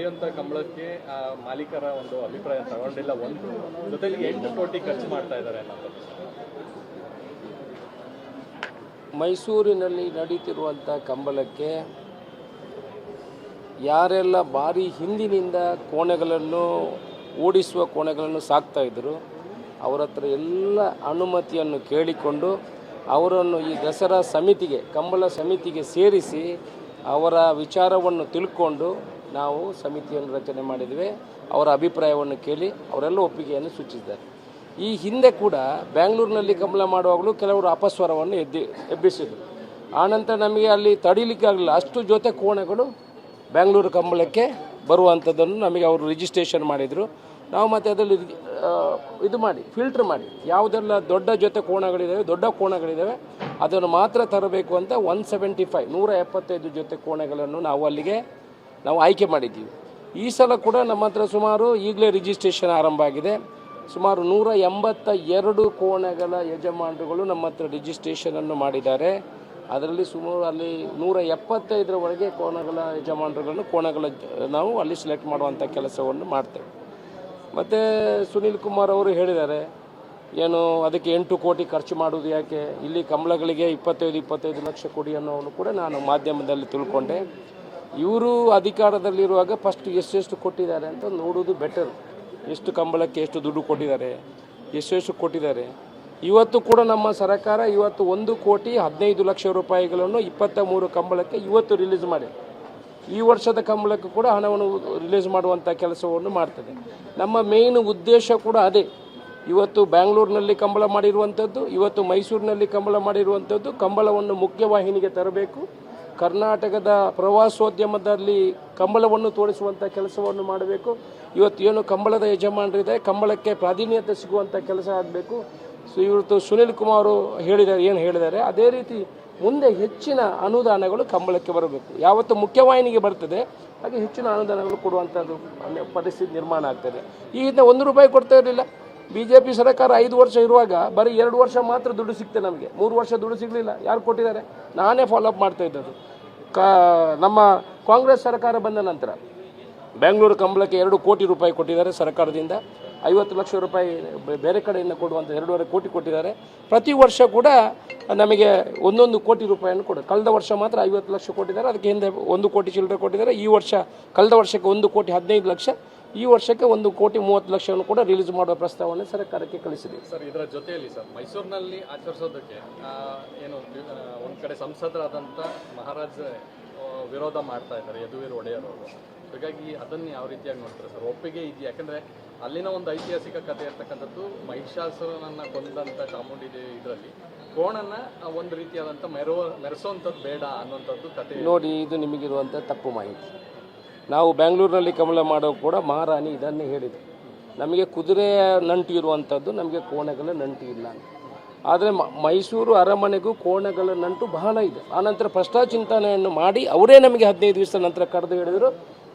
ನಡೆಯುವಂತ ಕಂಬಳಕ್ಕೆ ಮಾಲೀಕರ ಒಂದು ಅಭಿಪ್ರಾಯ ತಗೊಂಡಿಲ್ಲ, ಒಂದು ಜೊತೆಲಿ 8 ಕೋಟಿ ಖರ್ಚು ಮಾಡ್ತಾ ಇದ್ದಾರೆ ಅನ್ನೋದು. ಮೈಸೂರಿನಲ್ಲಿ ನಡೀತಿರುವಂಥ ಕಂಬಳಕ್ಕೆ ಯಾರೆಲ್ಲ ಭಾರಿ ಹಿಂದಿನಿಂದ ಕೋಣೆಗಳನ್ನು ಓಡಿಸುವ ಕೋಣೆಗಳನ್ನು ಸಾಕ್ತಾ ಇದ್ದರು ಅವರ ಹತ್ರ ಎಲ್ಲ ಅನುಮತಿಯನ್ನು ಕೇಳಿಕೊಂಡು ಅವರನ್ನು ಈ ದಸರಾ ಸಮಿತಿಗೆ, ಕಂಬಳ ಸಮಿತಿಗೆ ಸೇರಿಸಿ ಅವರ ವಿಚಾರವನ್ನು ತಿಳ್ಕೊಂಡು ನಾವು ಸಮಿತಿಯನ್ನು ರಚನೆ ಮಾಡಿದ್ವಿ. ಅವರ ಅಭಿಪ್ರಾಯವನ್ನು ಕೇಳಿ ಅವರೆಲ್ಲ ಒಪ್ಪಿಗೆಯನ್ನು ಸೂಚಿಸಿದ್ದಾರೆ. ಈ ಹಿಂದೆ ಕೂಡ ಬೆಂಗಳೂರಿನಲ್ಲಿ ಕಂಬಳ ಮಾಡುವಾಗಲೂ ಕೆಲವರು ಅಪಸ್ವರವನ್ನು ಎಬ್ಬಿಸಿದರು. ಆನಂತರ ನಮಗೆ ಅಲ್ಲಿ ತಡೀಲಿಕ್ಕೆ ಆಗಲಿಲ್ಲ, ಅಷ್ಟು ಜೊತೆ ಕೋಣೆಗಳು ಬೆಂಗಳೂರು ಕಂಬಳಕ್ಕೆ ಬರುವಂಥದ್ದನ್ನು ನಮಗೆ ಅವರು ರಿಜಿಸ್ಟ್ರೇಷನ್ ಮಾಡಿದರು. ನಾವು ಮತ್ತು ಅದರಲ್ಲಿ ಇದು ಮಾಡಿ ಫಿಲ್ಟ್ರ್ ಮಾಡಿ ಯಾವುದೆಲ್ಲ ದೊಡ್ಡ ಜೊತೆ ಕೋಣೆಗಳಿದ್ದಾವೆ, ದೊಡ್ಡ ಕೋಣೆಗಳಿದ್ದಾವೆ, ಅದನ್ನು ಮಾತ್ರ ತರಬೇಕು ಅಂತ 175 ಜೊತೆ ಕೋಣೆಗಳನ್ನು ನಾವು ಅಲ್ಲಿಗೆ ಆಯ್ಕೆ ಮಾಡಿದ್ದೀವಿ. ಈ ಸಲ ಕೂಡ ನಮ್ಮ ಹತ್ರ ಸುಮಾರು ಈಗಲೇ ರಿಜಿಸ್ಟ್ರೇಷನ್ ಆರಂಭ ಆಗಿದೆ. ಸುಮಾರು 182 ಕೋಣೆಗಳ ಯಜಮಾನರುಗಳು ನಮ್ಮ ಹತ್ರ ರಿಜಿಸ್ಟ್ರೇಷನನ್ನು ಮಾಡಿದ್ದಾರೆ. ಅದರಲ್ಲಿ ಸುಮಾರು ಅಲ್ಲಿ 175ರವರೆಗೆ ಕೋಣೆಗಳ ಯಜಮಾನರುಗಳನ್ನು ನಾವು ಅಲ್ಲಿ ಸೆಲೆಕ್ಟ್ ಮಾಡುವಂಥ ಕೆಲಸವನ್ನು ಮಾಡ್ತೇವೆ. ಮತ್ತು ಸುನೀಲ್ ಕುಮಾರ್ ಅವರು ಹೇಳಿದ್ದಾರೆ, ಏನು ಅದಕ್ಕೆ 8 ಕೋಟಿ ಖರ್ಚು ಮಾಡೋದು ಯಾಕೆ, ಇಲ್ಲಿ ಕಂಬಳಗಳಿಗೆ 25 ಲಕ್ಷ ಕೊಡಿ ಅನ್ನೋವನ್ನು ಕೂಡ ನಾನು ಮಾಧ್ಯಮದಲ್ಲಿ ತಿಳ್ಕೊಂಡೆ. ಇವರು ಅಧಿಕಾರದಲ್ಲಿರುವಾಗ ಫಸ್ಟ್ ಎಷ್ಟು ಕೊಟ್ಟಿದ್ದಾರೆ ಅಂತ ನೋಡೋದು ಬೆಟರ್. ಎಷ್ಟು ಕಂಬಳಕ್ಕೆ ಎಷ್ಟು ದುಡ್ಡು ಕೊಟ್ಟಿದ್ದಾರೆ, ಎಷ್ಟು ಕೊಟ್ಟಿದ್ದಾರೆ. ಇವತ್ತು ಕೂಡ ನಮ್ಮ ಸರ್ಕಾರ 1,15 ಲಕ್ಷ ರೂಪಾಯಿಗಳನ್ನು 23 ಕಂಬಳಕ್ಕೆ ಇವತ್ತು ರಿಲೀಸ್ ಮಾಡಿ, ಈ ವರ್ಷದ ಕಂಬಳಕ್ಕೆ ಕೂಡ ಹಣವನ್ನು ರಿಲೀಸ್ ಮಾಡುವಂಥ ಕೆಲಸವನ್ನು ಮಾಡ್ತದೆ. ನಮ್ಮ ಮೇನ್ ಉದ್ದೇಶ ಕೂಡ ಅದೇ. ಇವತ್ತು ಬೆಂಗಳೂರಿನಲ್ಲಿ ಕಂಬಳ ಮಾಡಿರುವಂಥದ್ದು, ಇವತ್ತು ಮೈಸೂರಿನಲ್ಲಿ ಕಂಬಳ ಮಾಡಿರುವಂಥದ್ದು, ಕಂಬಳವನ್ನು ಮುಖ್ಯವಾಹಿನಿಗೆ ತರಬೇಕು. ಕರ್ನಾಟಕದ ಪ್ರವಾಸೋದ್ಯಮದಲ್ಲಿ ಕಂಬಳವನ್ನು ತೋರಿಸುವಂಥ ಕೆಲಸವನ್ನು ಮಾಡಬೇಕು. ಇವತ್ತು ಏನು ಕಂಬಳದ ಯಜಮಾನರಿದೆ, ಕಂಬಳಕ್ಕೆ ಪ್ರಾಧಾನ್ಯತೆ ಸಿಗುವಂಥ ಕೆಲಸ ಆಗಬೇಕು. ಇವತ್ತು ಸುನೀಲ್ ಕುಮಾರ್ ಹೇಳಿದ್ದಾರೆ ಅದೇ ರೀತಿ ಮುಂದೆ ಹೆಚ್ಚಿನ ಅನುದಾನಗಳು ಕಂಬಳಕ್ಕೆ ಬರಬೇಕು. ಯಾವತ್ತು ಮುಖ್ಯವಾಹಿನಿಗೆ ಬರ್ತದೆ ಹಾಗೆ ಹೆಚ್ಚಿನ ಅನುದಾನಗಳು ಕೊಡುವಂಥದ್ದು ಪರಿಸ್ಥಿತಿ ನಿರ್ಮಾಣ ಆಗ್ತದೆ. ಈ ಹಿಂದೆ 1 ರೂಪಾಯಿ ಕೊಡ್ತಾ ಇರಲಿಲ್ಲ. BJP ಸರ್ಕಾರ 5 ವರ್ಷ ಇರುವಾಗ ಬರೀ 2 ವರ್ಷ ಮಾತ್ರ ದುಡ್ಡು ಸಿಗ್ತದೆ, ನಮಗೆ 3 ವರ್ಷ ದುಡ್ಡು ಸಿಗಲಿಲ್ಲ. ಯಾರು ಕೊಟ್ಟಿದ್ದಾರೆ? ನಾನೇ ಫಾಲೋಅಪ್ ಮಾಡ್ತಾ ಇದ್ದದ್ದು. ನಮ್ಮ ಕಾಂಗ್ರೆಸ್ ಸರ್ಕಾರ ಬಂದ ನಂತರ ಬೆಂಗಳೂರು ಕಂಬಳಕ್ಕೆ 2 ಕೋಟಿ ರೂಪಾಯಿ ಕೊಟ್ಟಿದ್ದಾರೆ ಸರ್ಕಾರದಿಂದ. 50 ಲಕ್ಷ ರೂಪಾಯಿ ಬೇರೆ ಕಡೆಯಿಂದ ಕೊಡುವಂಥ 2.5 ಕೋಟಿ ಕೊಟ್ಟಿದ್ದಾರೆ. ಪ್ರತಿ ವರ್ಷ ಕೂಡ ನಮಗೆ 1 ಕೋಟಿ ರೂಪಾಯಿಯನ್ನು ಕೊಡೋದು. ಕಳೆದ ವರ್ಷ ಮಾತ್ರ 50 ಲಕ್ಷ ಕೊಟ್ಟಿದ್ದಾರೆ, ಅದಕ್ಕೆ ಹಿಂದೆ 1 ಕೋಟಿ ಚಿಲ್ಲರೆ ಕೊಟ್ಟಿದ್ದಾರೆ. ಈ ವರ್ಷ ಕಳೆದ ವರ್ಷಕ್ಕೆ 1,15 ಲಕ್ಷ, ಈ ವರ್ಷಕ್ಕೆ 1,30 ಲಕ್ಷವನ್ನು ಕೂಡ ರಿಲೀಸ್ ಮಾಡುವ ಪ್ರಸ್ತಾವನೆ ಸರ್ಕಾರಕ್ಕೆ ಕಳಿಸಿದ್ದೀವಿ. ಸರ್, ಇದರ ಜೊತೆಯಲ್ಲಿ ಸರ್ ಮೈಸೂರಿನಲ್ಲಿ ಆಚರಿಸೋದಕ್ಕೆ ಏನು ಒಂದು ಕಡೆ ಸಂಸದರಾದಂಥ ಮಹಾರಾಜ ವಿರೋಧ ಮಾಡ್ತಾ ಇದ್ದಾರೆ, ಯದುವೀರ್ ಒಡೆಯರ್ ಅವರು. ಹಾಗಾಗಿ ಅದನ್ನು ಯಾವ ರೀತಿಯಾಗಿ ನೋಡ್ತಾರೆ ಸರ್? ಒಪ್ಪಿಗೆ ಇದೆಯಾ? ಯಾಕಂದರೆ ಅಲ್ಲಿನ ಒಂದು ಐತಿಹಾಸಿಕ ಕಥೆ ಇರ್ತಕ್ಕಂಥದ್ದು ಮಹಿಷಾಸುರನನ್ನು ಕೊಂದಂಥ ಚಾಮುಂಡಿ ದೇವಿ ಇದರಲ್ಲಿ ಕೋಣನ ಒಂದು ರೀತಿಯಾದಂಥ ಮೆರೆಸೋವಂಥದ್ದು ಬೇಡ ಅನ್ನೋಂಥದ್ದು ಕಥೆ. ನೋಡಿ, ಇದು ನಿಮಗಿರುವಂಥ ತಪ್ಪು ಮಾಹಿತಿ. ನಾವು ಬೆಂಗಳೂರಿನಲ್ಲಿ ಕಂಬಳ ಮಾಡೋ ಕೂಡ ಮಹಾರಾಣಿ ಇದನ್ನೇ ಹೇಳಿದರು, ನಮಗೆ ಕುದುರೆಯ ನಂಟು ಇರುವಂಥದ್ದು, ನಮಗೆ ಕೋಣೆಗಳ ನಂಟು ಇಲ್ಲ. ಆದರೆ ಮೈಸೂರು ಅರಮನೆಗೂ ಕೋಣೆಗಳ ನಂಟು ಬಹಳ ಇದೆ. ಆನಂತರ ಪ್ರಶ್ನಾಚಿಂತನೆಯನ್ನು ಮಾಡಿ ಅವರೇ ನಮಗೆ 15 ದಿವಸದ ನಂತರ ಕರೆದು ಹೇಳಿದರು,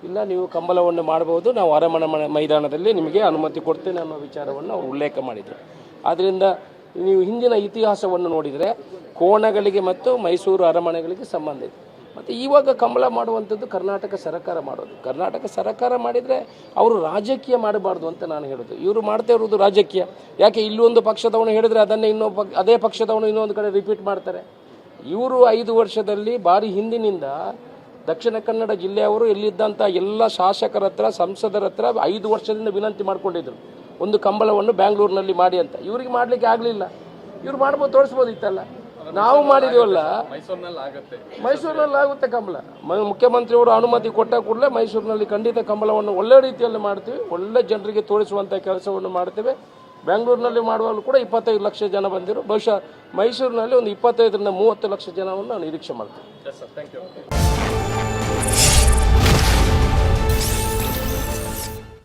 ಇಲ್ಲ ನೀವು ಕಂಬಳವನ್ನು ಮಾಡಬಹುದು, ನಾವು ಅರಮನೆ ಮೈದಾನದಲ್ಲಿ ನಿಮಗೆ ಅನುಮತಿ ಕೊಡ್ತೇನೆ ಅನ್ನೋ ವಿಚಾರವನ್ನು ಅವರು ಉಲ್ಲೇಖ ಮಾಡಿದರು. ಆದ್ದರಿಂದ ನೀವು ಹಿಂದಿನ ಇತಿಹಾಸವನ್ನು ನೋಡಿದರೆ ಕೋಣಗಳಿಗೆ ಮತ್ತು ಮೈಸೂರು ಅರಮನೆಗಳಿಗೆ ಸಂಬಂಧ ಇದೆ. ಮತ್ತು ಇವಾಗ ಕಂಬಳ ಮಾಡುವಂಥದ್ದು ಕರ್ನಾಟಕ ಸರ್ಕಾರ ಮಾಡೋದು. ಕರ್ನಾಟಕ ಸರ್ಕಾರ ಮಾಡಿದರೆ ಅವರು ರಾಜಕೀಯ ಮಾಡಬಾರ್ದು ಅಂತ ನಾನು ಹೇಳೋದು. ಇವರು ಮಾಡ್ತಾ ಇರೋದು ರಾಜಕೀಯ. ಯಾಕೆ ಇಲ್ಲೊಂದು ಪಕ್ಷದವನು ಹೇಳಿದರೆ ಅದನ್ನೇ ಅದೇ ಪಕ್ಷದವನು ಇನ್ನೊಂದು ಕಡೆ ರಿಪೀಟ್ ಮಾಡ್ತಾರೆ. ಇವರು 5 ವರ್ಷದಲ್ಲಿ ಭಾರಿ ಹಿಂದಿನಿಂದ ದಕ್ಷಿಣ ಕನ್ನಡ ಜಿಲ್ಲೆಯವರು ಇಲ್ಲಿದ್ದಂಥ ಎಲ್ಲ ಶಾಸಕರ ಹತ್ರ, ಸಂಸದರ ಹತ್ರ 5 ವರ್ಷದಿಂದ ವಿನಂತಿ ಮಾಡ್ಕೊಂಡಿದ್ರು, ಒಂದು ಕಂಬಳವನ್ನು ಬೆಂಗಳೂರಿನಲ್ಲಿ ಮಾಡಿ ಅಂತ. ಇವರಿಗೆ ಮಾಡಲಿಕ್ಕೆ ಆಗಲಿಲ್ಲ. ಇವ್ರು ಮಾಡ್ಬೋದು, ತೋರಿಸ್ಬೋದಿತ್ತಲ್ಲ. ನಾವು ಮಾಡಿದೀವಲ್ಲ, ಮೈಸೂರಿನಲ್ಲಿ ಆಗುತ್ತೆ ಕಂಬಳ. ಮುಖ್ಯಮಂತ್ರಿಯವರು ಅನುಮತಿ ಕೊಟ್ಟ ಕೂಡಲೇ ಮೈಸೂರಿನಲ್ಲಿ ಖಂಡಿತ ಕಂಬಳವನ್ನು ಒಳ್ಳೆ ರೀತಿಯಲ್ಲಿ ಮಾಡ್ತೀವಿ, ಒಳ್ಳೆ ಜನರಿಗೆ ತೋರಿಸುವಂಥ ಕೆಲಸವನ್ನು ಮಾಡ್ತೇವೆ. ಬೆಂಗಳೂರಿನಲ್ಲಿ ಮಾಡುವಾಗಲೂ ಕೂಡ 25 ಲಕ್ಷ ಜನ ಬಂದಿರು. ಬಹುಶಃ ಮೈಸೂರಿನಲ್ಲಿ ಒಂದು 25ರಿಂದ 30 ಲಕ್ಷ ಜನವನ್ನು ನಾವು ನಿರೀಕ್ಷೆ ಮಾಡ್ತೀವಿ.